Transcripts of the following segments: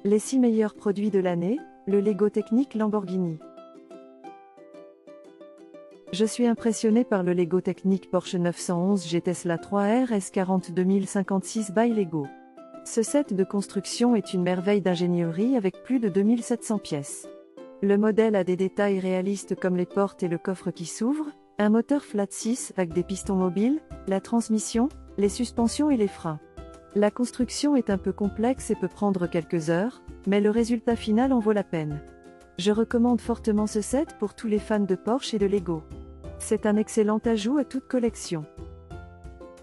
Les 6 meilleurs produits de l'année, le Lego Technic Lamborghini. Je suis impressionné par le Lego Technic Porsche 911 G Tesla 3 RS 40 2056 by Lego. Ce set de construction est une merveille d'ingénierie avec plus de 2700 pièces. Le modèle a des détails réalistes comme les portes et le coffre qui s'ouvrent, un moteur flat 6 avec des pistons mobiles, la transmission, les suspensions et les freins. La construction est un peu complexe et peut prendre quelques heures, mais le résultat final en vaut la peine. Je recommande fortement ce set pour tous les fans de Porsche et de Lego. C'est un excellent ajout à toute collection.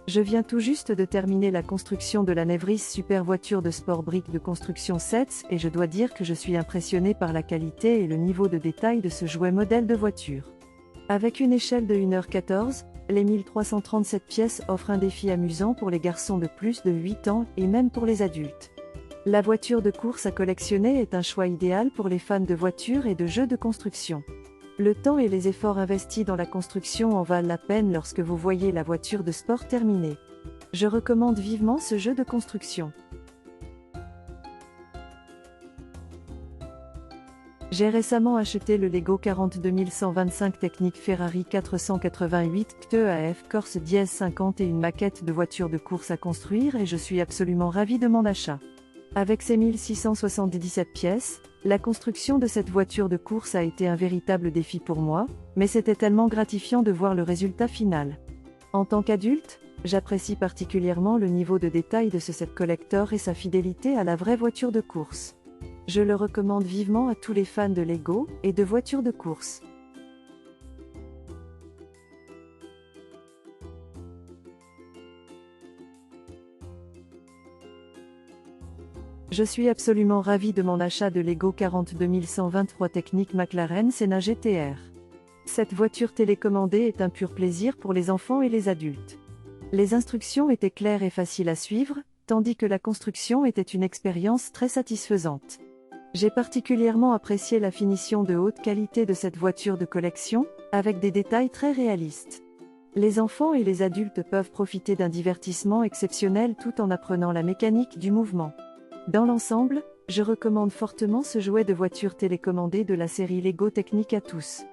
Je viens tout juste de terminer la construction de la Nevris Super Voiture de Sport Brick de construction 7 et je dois dire que je suis impressionné par la qualité et le niveau de détail de ce jouet modèle de voiture. Avec une échelle de 1h14, les 1337 pièces offrent un défi amusant pour les garçons de plus de 8 ans et même pour les adultes. La voiture de course à collectionner est un choix idéal pour les fans de voitures et de jeux de construction. Le temps et les efforts investis dans la construction en valent la peine lorsque vous voyez la voiture de sport terminée. Je recommande vivement ce jeu de construction. J'ai récemment acheté le Lego 42125 Technic Ferrari 488 XTEAF Corse Dièse 50 et une maquette de voiture de course à construire et je suis absolument ravi de mon achat. Avec ses 1677 pièces, la construction de cette voiture de course a été un véritable défi pour moi, mais c'était tellement gratifiant de voir le résultat final. En tant qu'adulte, j'apprécie particulièrement le niveau de détail de ce set collector et sa fidélité à la vraie voiture de course. Je le recommande vivement à tous les fans de Lego et de voitures de course. Je suis absolument ravi de mon achat de Lego 42123 Technic McLaren Senna GTR. Cette voiture télécommandée est un pur plaisir pour les enfants et les adultes. Les instructions étaient claires et faciles à suivre, tandis que la construction était une expérience très satisfaisante. J'ai particulièrement apprécié la finition de haute qualité de cette voiture de collection, avec des détails très réalistes. Les enfants et les adultes peuvent profiter d'un divertissement exceptionnel tout en apprenant la mécanique du mouvement. Dans l'ensemble, je recommande fortement ce jouet de voiture télécommandé de la série Lego Technic à tous.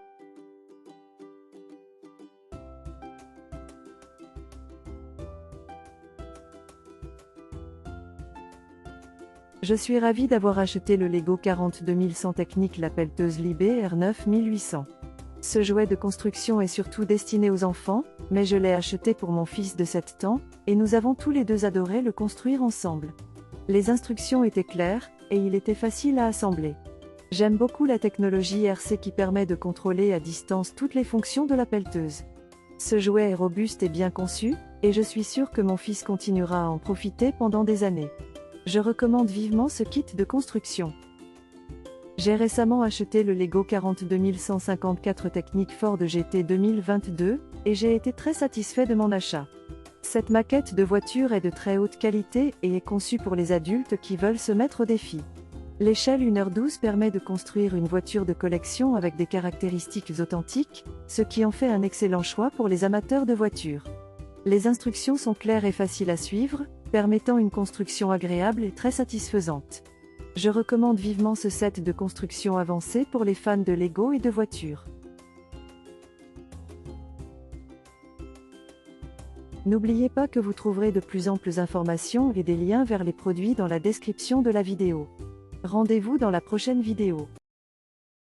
Je suis ravi d'avoir acheté le Lego 42100 Technic la pelleteuse Libé R9 1800. Ce jouet de construction est surtout destiné aux enfants, mais je l'ai acheté pour mon fils de 7 ans, et nous avons tous les deux adoré le construire ensemble. Les instructions étaient claires, et il était facile à assembler. J'aime beaucoup la technologie RC qui permet de contrôler à distance toutes les fonctions de la pelleteuse. Ce jouet est robuste et bien conçu, et je suis sûr que mon fils continuera à en profiter pendant des années. Je recommande vivement ce kit de construction. J'ai récemment acheté le Lego 42154 Technic Ford GT 2022, et j'ai été très satisfait de mon achat. Cette maquette de voiture est de très haute qualité et est conçue pour les adultes qui veulent se mettre au défi. L'échelle 1h12 permet de construire une voiture de collection avec des caractéristiques authentiques, ce qui en fait un excellent choix pour les amateurs de voitures. Les instructions sont claires et faciles à suivre, permettant une construction agréable et très satisfaisante. Je recommande vivement ce set de construction avancée pour les fans de Lego et de voitures. N'oubliez pas que vous trouverez de plus amples informations et des liens vers les produits dans la description de la vidéo. Rendez-vous dans la prochaine vidéo.